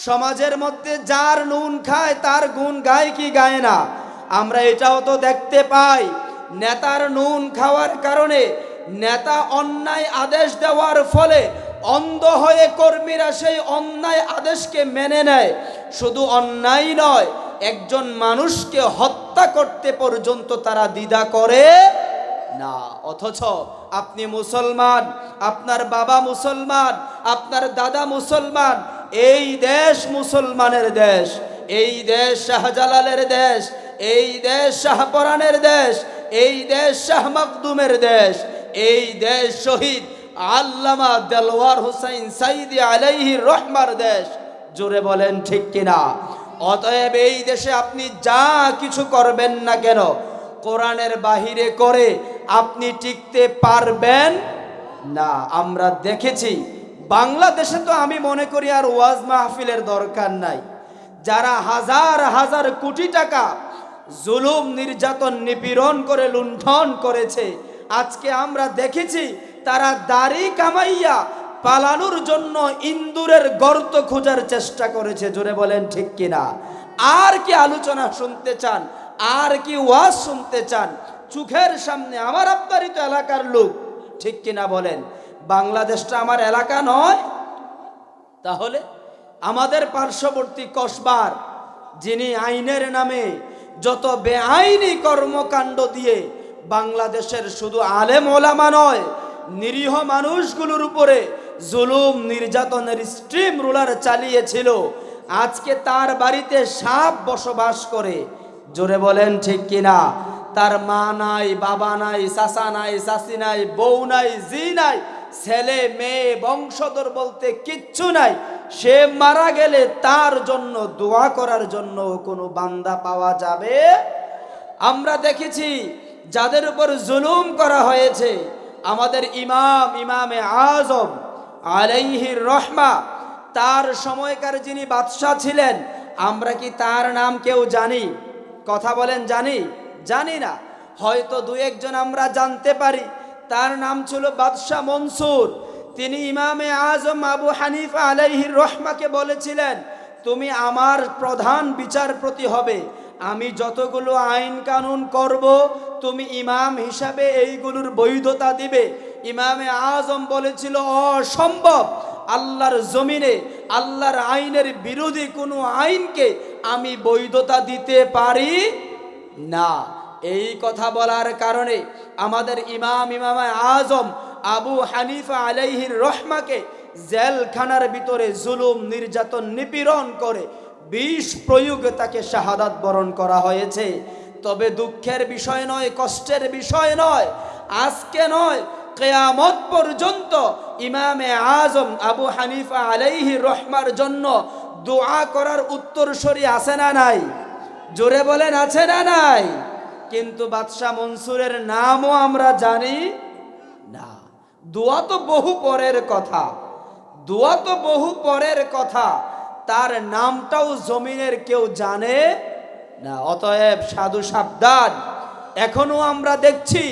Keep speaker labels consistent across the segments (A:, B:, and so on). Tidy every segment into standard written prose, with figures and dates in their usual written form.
A: সমাজের মধ্যে যার নুন খায় তার গুণ গায় কি গায় না? আমরা এটাও তো দেখতে পাই, নেতার নুন খাওয়ার কারণে নেতা অন্যায় আদেশ দেওয়ার ফলে অন্ধ হয়ে কর্মীরা সেই অন্যায় আদেশকে মেনে নেয়। শুধু অন্যায় নয়, একজন মানুষকে হত্যা করতে পর্যন্ত তারা দ্বিধা করে না। অথচ আপনি মুসলমান, আপনার বাবা মুসলমান, আপনার দাদা মুসলমান, এই দেশ মুসলমানের দেশ, এই দেশ শাহজালালের দেশ, এই দেশ শাহপরানের দেশ, এই দেশ শাহ মখদুমের দেশ, এই দেশ শহীদ আল্লামা দেলওয়ার হুসাইন সাইদি আলাইহি রহমার দেশ। জোরে বলেন ঠিক কিনা? অতএব এই দেশে আপনি যা কিছু করবেন না কেন, কোরআনের বাহিরে করে আপনি টিকতে পারবেন না। আমরা দেখেছি বাংলাদেশে, তো আমি মনে করি আর ওয়াজ মাহফিলের দরকার নাই। যারা হাজার হাজার কোটি টাকা জুলুম নির্যাতন নিপীড়ন করে লুণ্ঠন করেছে, আজকে আমরা দেখেছি তারা দাড়ি কামাইয়া পালানোর জন্য ইন্দুরের গর্ত খোঁজার চেষ্টা করেছে। জোরে বলেন ঠিক কিনা? আর কি আলোচনা শুনতে চান? আর কি ওয়াজ শুনতে চান? চোখের সামনে আমার আপনারই তো এলাকার লোক, ঠিক কিনা বলেন? বাংলাদেশটা আমার এলাকা নয়? তাহলে আমাদের পার্শ্ববর্তী কসবার, যিনি আইনের নামে যত বেআইনি কর্মকাণ্ড দিয়ে বাংলাদেশের শুধু আলেম ওলামা নয়, নিরীহ মানুষগুলোর উপরে জুলুম নির্যাতনের স্ট্রিম রুলার চালিয়েছিল, আজকে তার বাড়িতে সাপ বসবাস করে। জোরে বলেন ঠিক কিনা? তার মা নাই, বাবা নাই, চাচা নাই, চাচি নাই, বউ নাই, জি নাই, ছেলে মেয়ে বংশধর বলতে কিচ্ছু নাই। সে মারা গেলে তার জন্য দোয়া করার জন্য কোনো বান্দা পাওয়া যাবে? আমরা দেখেছি যাদের উপর জুলুম করা হয়েছে, আমাদের ইমামে আজম আলাইহির রহমা, তার সময়কার যিনি বাদশাহ ছিলেন, আমরা কি তার নাম কেউ জানি? কথা বলেন, জানি? জানি না। হয়তো দু একজন আমরা জানতে পারি। তার নাম ছিল বাদশাহ মনসুর। তিনি ইমামে আজম আবু হানিফা আলাইহির রহমাকে বলেছিলেন, তুমি আমার প্রধান বিচারপতি হবে, আমি যতগুলো আইন কানুন করব তুমি ইমাম হিসাবে এইগুলোর বৈধতা দিবে। ইমামে আজম বলেছিল, অসম্ভব, আল্লাহর জমিনে আল্লাহর আইনের বিরোধী কোনো আইনকে আমি বৈধতা দিতে পারি না। এই কথা বলার কারণে আমাদের ইমামে আজম আবু হানিফা আলাইহির রহমাকে জেলখানার ভিতরে জুলুম নির্যাতন নিপীড়ন করে বিষ প্রয়োগে তাকে শাহাদাত বরণ করা হয়েছে। তবে দুঃখের বিষয় নয়, কষ্টের বিষয় নয়, আজকে নয়, কিয়ামত পর্যন্ত ইমামে আজম আবু হানিফা আলাইহির রহমার জন্য দোয়া করার উত্তরসূরি আছে না নাই? জোরে বলেন, আছে না নাই? কিন্তু বাদশাহ মনসুরের নামও আমরা জানি না। দোয়া তো বহু পরের কথা, দোয়া তো বহু পরের কথা, তার নামটাও জমিনের কেউ জানে না। অতএব সাধু সাবধান। এখনো আমরা দেখছি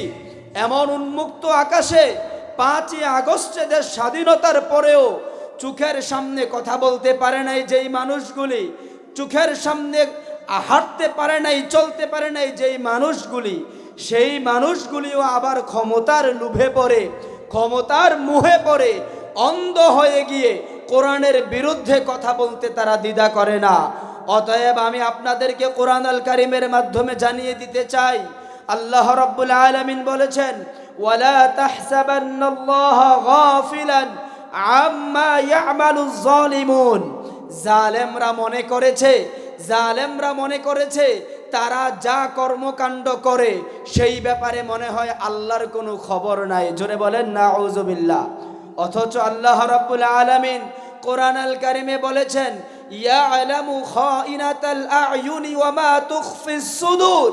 A: এমন উন্মুক্ত আকাশে 5ই আগস্টে দেশ স্বাধীনতার পরেও চোখের সামনে কথা বলতে পারে নাই যেই মানুষগুলি, চোখের সামনে হাঁটতে পারে নাই, চলতে পারে নাই যেই মানুষগুলি, সেই মানুষগুলিও আবার ক্ষমতার লোভে পড়ে, ক্ষমতার মুহে পড়ে অন্ধ হয়ে গিয়ে কোরআনের বিরুদ্ধে কথা বলতে তারা দ্বিধা করে না। অতএব আমি আপনাদেরকে কোরআন আল কারীমের মাধ্যমে জানিয়ে দিতে চাই, আল্লাহ রাব্বুল আলামিন বলেছেন, ওয়ালা তাহসাবান্নাল্লাহা গাফিলান আম্মা ইয়ামালুজ জালিমুন। জালেমরা মনে করেছে তারা যা কর্মকাণ্ড করে সেই ব্যাপারে মনে হয় আল্লাহর কোনো খবর নাই। জোরে বলেন নাউযুবিল্লাহ। অথচ আল্লাহ রাব্বুল আলামিন কোরআন আল কারীমে বলেছেন, ইয়ালামু খাইনাতাল আ'য়ুনি ওয়া মা তুখফিস সুদূর।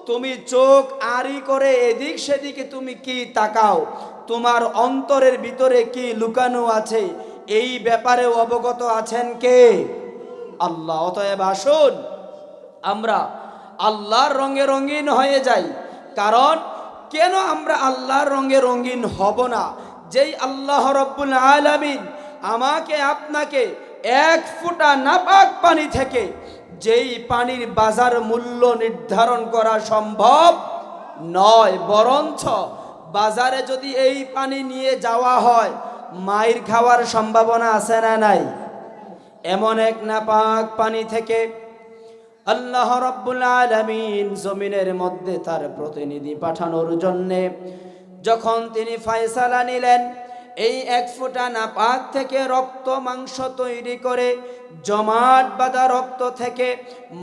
A: তুমি চোখ আড়ি করে এদিক সেদিকে তুমি কি তাকাও, তোমার অন্তরের ভিতরে কি লুকানো আছে, এই ব্যাপারে অবগত আছেন কে? আল্লাহ। অতএব আসুন আমরা আল্লাহর রঙে রঙিন হয়ে যাই। কারণ কেন আমরা আল্লাহর রঙে রঙিন হব না? যেই আল্লাহ রাব্বুল আলামিন আমাকে আপনাকে এক ফোঁটা নাপাক পানি থেকে যেই পানির বাজার মূল্য নির্ধারণ করা সম্ভব নয়, বরঞ্চ বাজারে যদি এই পানি নিয়ে যাওয়া হয় মাইর খাওয়ার সম্ভাবনা আছে না নাই? এমন এক নাপাক পানি থেকে আল্লাহ রাব্বুল আলামিন জমিনের মধ্যে তার প্রতিনিধি পাঠানোর জন্যে যখন তিনি ফয়সালা নিলেন, এই এক ফোঁটা নাপাক থেকে রক্ত মাংস তৈরি করে, জমাট বাঁধা রক্ত থেকে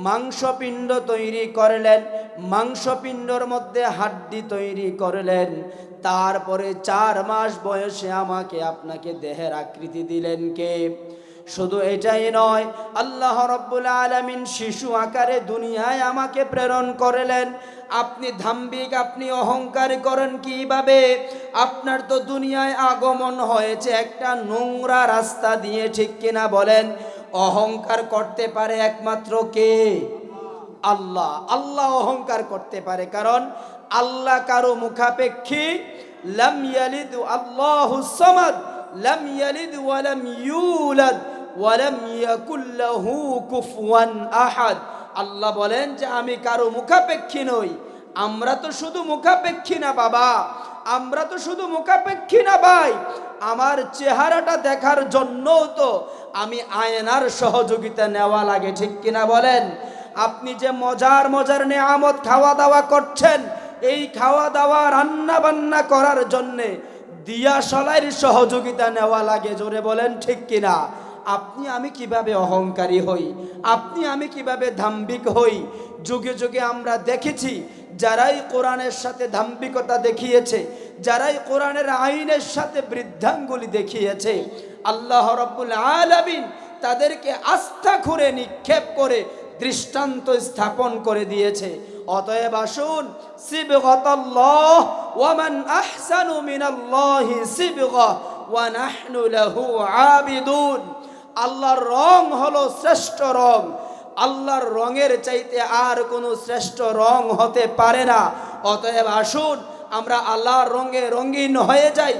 A: মাংসপিণ্ড তৈরি করলেন, মাংসপিণ্ডর মধ্যে হাড্ডি তৈরি করলেন, তারপরে 4 মাস বয়সে আমাকে আপনাকে দেহের আকৃতি দিলেন কে? শুধু এটাই নয়, আল্লাহ রাব্বুল আলামিন শিশু আকারে দুনিয়ায় আমাকে প্রেরণ করলেন। আপনি ধাম্বিক, আপনি অহংকার করেন কিভাবে? আপনার তো দুনিয়ায় আগমন হয়েছে একটা নোংরা রাস্তা দিয়ে, ঠিক কিনা বলেন? অহংকার করতে পারে একমাত্র কে? আল্লাহ। আল্লাহ অহংকার করতে পারে, কারণ আল্লাহ কারো মুখাপেক্ষী। লাম ইয়ালিদ আল্লাহুস সামাদ, লাম ইয়ালিদ ওয়া লাম ইউলাদ ওয়া লাম ইয়াকুল লাহু কুফুয়ান আহাদ। আল্লাহ বলেন যে আমি কারো মুখাপেক্ষী নই। আমরা তো শুধু মুখাপেক্ষী না বাবা, আমরা তো শুধু মুখাপেক্ষী না ভাই, আমার চেহারাটা দেখার জন্যও তো আমি আয়নার সহযোগিতা নেওয়া লাগে, ঠিক কিনা বলেন? আপনি যে মজার মজার নেয়ামত খাওয়া দাওয়া করছেন, এই খাওয়া দাওয়া রান্না বান্না করার জন্যে দিয়াশলাইয়ের সহযোগিতা নেওয়া লাগে, জোরে বলেন ঠিক কিনা? আপনি আমি কিভাবে অহংকারী হই, আপনি আমি কিভাবে ধাম্বিক হই? যুগে যুগে আমরা দেখেছি যারাই কোরআনের সাথে ধাম্বিকতা দেখিয়েছে, যারাই কোরআনের আইনের সাথে বৃদ্ধাঙ্গুলি দেখিয়েছে, আল্লাহ রাব্বুল আলামিন তাদেরকে আস্থা খুঁড়ে নিক্ষেপ করে দৃষ্টান্ত স্থাপন করে দিয়েছে। অতএব আসুন, সিবগাতাল্লাহ ওয়া মান আহসানু মিনাল্লাহি সিবগা ওয়া নাহনু লাহু আবিদুন। আল্লাহর রং হলো শ্রেষ্ঠ রং, আল্লাহর রঙের চাইতে আর কোনো শ্রেষ্ঠ রং হতে পারে না। অতএব আসুন আমরা আল্লাহর রঙে রঙিন হয়ে যাই।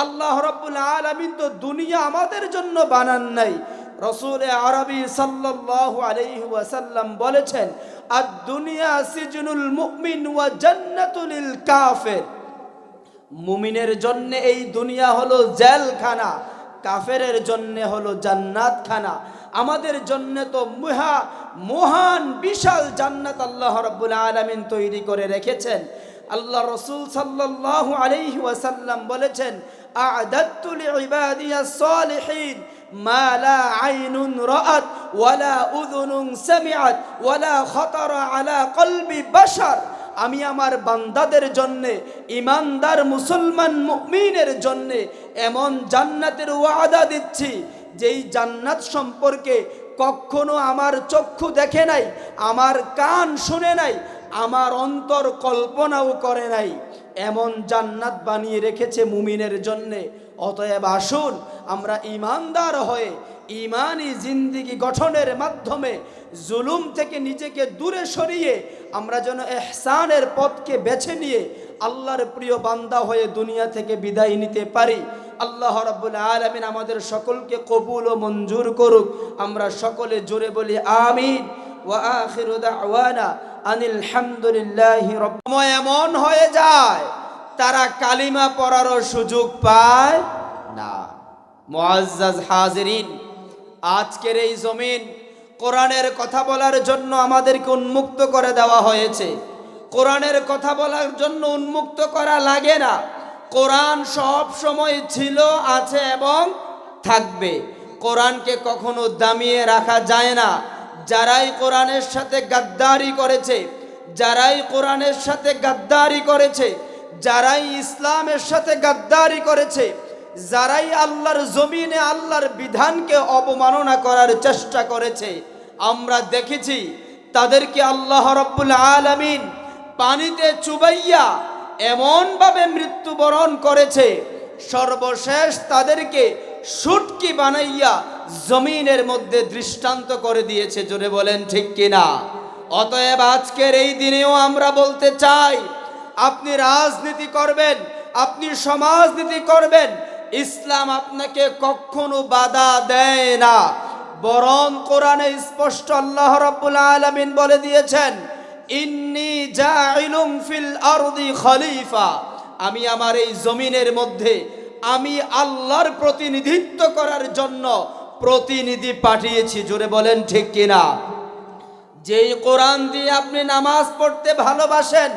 A: আল্লাহ রাব্বুল আলামিন তো দুনিয়া আমাদের জন্য বানান নাই। রাসূল আরবি সাল্লাল্লাহু আলাইহি ওয়াসাল্লাম বলেছেন, আদ-দুনিয়া সিজনুল মুমিন ওয়া জান্নাতুল কাফির। মুমিনের জন্য এই দুনিয়া হলো জেলখানা, কাফেরের জন্য হলো জান্নাতখানা। আমাদের জন্য তো মহান বিশাল জান্নাত আল্লাহ রাব্বুল আলামিন তৈরি করে রেখেছেন। আল্লাহ রাসূল সাল্লাল্লাহু আলাইহি ওয়াসাল্লাম বলেছেন, আ'দাদতু লিইবাদিয়াস সালিহিন মা লা আইনুন রাআত ওয়ালা উযুনুন সামিআত ওয়ালা খাতারা আলা কলবি বাশার। আমি আমার বান্দাদের জন্য, ইমানদার মুসলমান মুমিনের জন্য এমন জান্নাতের ওয়াদা দিচ্ছি যেই জান্নাত সম্পর্কে কখনো আমার চক্ষু দেখে নাই, আমার কান শুনে নাই, আমার অন্তর কল্পনাও করে নাই। এমন জান্নাত বানিয়ে রেখেছে মুমিনের জন্যে। অতএব আসুন আমরা ইমানদার হয়ে ইমানি জিন্দিগি গঠনের মাধ্যমে জুলুম থেকে নিজেকে দূরে সরিয়ে আমরা যেন ইহসানের পথকে বেছে নিয়ে আল্লাহর প্রিয় বান্দা হয়ে দুনিয়া থেকে বিদায় নিতে পারি। আল্লাহ রাব্বুল আলামিন আমাদের সকলকে কবুল ও মঞ্জুর করুক। আমরা সকলে জোরে বলি আমিন। ওয়া আখিরু দাওয়ানা আনিল হামদুলিল্লাহি রাব্বিল আলামিন। এমন হয়ে যায় তারা কালিমা পড়ারও সুযোগ পায় না। মুআজ্জাজ হাজিরিন, আজকের এই জমিন কোরআনের কথা বলার জন্য আমাদেরকে উন্মুক্ত করে দেওয়া হয়েছে। কোরআনের কথা বলার জন্য উন্মুক্ত করা লাগে না। কোরআন সব সময় ছিল, আছে এবং থাকবে। কোরআনকে কখনো দামিয়ে রাখা যায় না। যারাই কোরআনের সাথে গাদ্দারি করেছে, যারাই কোরআনের সাথে গাদ্দারি করেছে, যারাই ইসলামের সাথে গাদ্দারি করেছে, যারাই আল্লাহর জমিনে আল্লাহর বিধানকে অবমাননা করার চেষ্টা করেছে, আমরা দেখেছি তাদেরকে আল্লাহ রাব্বুল আলামিন পানিতে চুবাইয়া এমনভাবে মৃত্যুবরণ করেছে, সর্বশেষ তাদেরকে শুটকি বানাইয়া জমিনের মধ্যে দৃষ্টান্ত করে দিয়েছে। জোরে বলেন ঠিক কিনা? অতএব আজকের এই দিনেও আমরা বলতে চাই, আপনি রাজনীতি করবেন, আপনি সমাজনীতি করবেন, ইসলাম আপনাকে কখনো বাধা দেয় না। বরং কোরআনে স্পষ্ট আল্লাহ রাব্বুল আলামিন বলে দিয়েছেন, ইন্নী জাইলুম ফিল আরদি খলিফা, আমি আমার এই জমিনের মধ্যে আমি আল্লাহর প্রতিনিধিত্ব করার জন্য প্রতিনিধি পাঠিয়েছি। জোরে বলেন ঠিক কিনা? যেই কোরআন দিয়ে আপনি নামাজ পড়তে ভালোবাসেন,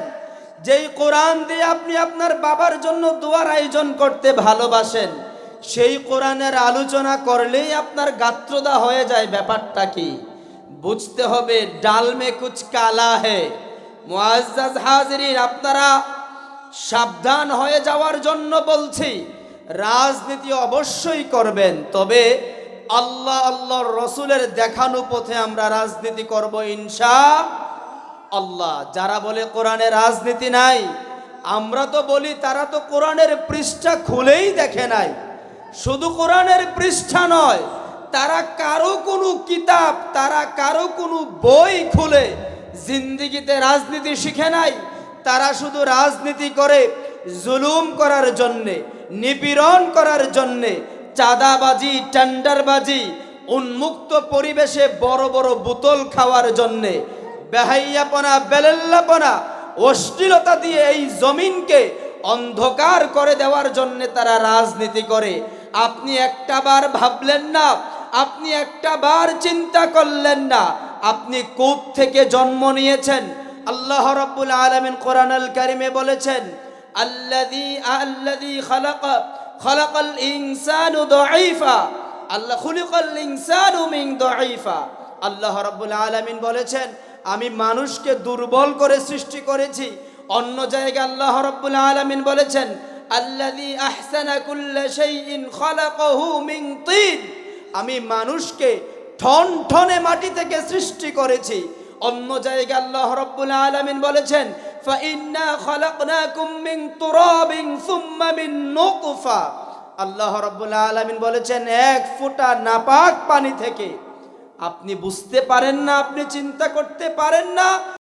A: যেই কোরআন দিয়ে আপনি আপনার বাবার জন্য দোয়ার আয়োজন করতে ভালোবাসেন, সেই কোরআনের আলোচনা করলেই আপনার গাত্রদা হয়ে যায়। ব্যাপারটা কি বুঝতে হবে, ডাল মে কুছ কালা হে। মুআজ্জাজ হাজিরিন, আপনারা সাবধান হয়ে যাওয়ার জন্য বলছি, রাজনীতি অবশ্যই করবেন, তবে আল্লাহ আল্লাহর রসুলের দেখানো পথে আমরা রাজনীতি করব ইনশাআল্লাহ। যারা বলে কোরআনে রাজনীতি নাই, আমরা তো বলি তারা তো কোরআনের পৃষ্ঠা খুলেই দেখে নাই। শুধু কোরআনের পৃষ্ঠা নয়, তারা কারো কোনো কিতাব, তারা কারো কোনো বই খুলে জিন্দিগিতে রাজনীতি শিখে নাই। তারা শুধু রাজনীতি করে জুলুম করার জন্যে, নিপীড়ন করার জন্যে, চাঁদাবাজি, টেন্ডারবাজি, উন্মুক্ত পরিবেশে বড় বড় বোতল খাওয়ার জন্যে, বেহাইয়াপনা, বেলেল্লাপনা, অশ্লীলতা দিয়ে এই জমিনকে অন্ধকার করে দেওয়ার জন্যে তারা রাজনীতি করে। আপনি একটাবার ভাবলেন না, আপনি একটাবার চিন্তা করলেন না, আপনি কোথ থেকে জন্ম নিয়েছেন? আল্লাহ রাব্বুল আলামিন কোরআনুল কারীমে বলেছেন, আল্লাযী খালাকাল ইনসানু দাঈফা, আল্লাহ খুলিকাল ইনসানু মিন দাঈফা। আল্লাহ রাব্বুল আলামিন বলেছেন, আমি মানুষকে দুর্বল করে সৃষ্টি করেছি। অন্য জায়গায় আল্লাহ রাব্বুল আলামিন বলেছেন, আল্লাযী আহসানা কুল্লা শাইইন খালাকাহু মিন তিন, আমি মানুষকে ঠনঠনে মাটি থেকে সৃষ্টি করেছি। অন্য জায়গায় আল্লাহ রাব্বুল আলামিন বলেছেন, ফা ইন্না খালাকনাকুম মিন তুরাবিন সুম্মা মিন নুতফা। আল্লাহ রাব্বুল আলামিন বলেছেন, এক ফোঁটা নাপাক পানি থেকে। আপনি বুঝতে পারেন না, আপনি চিন্তা করতে পারেন না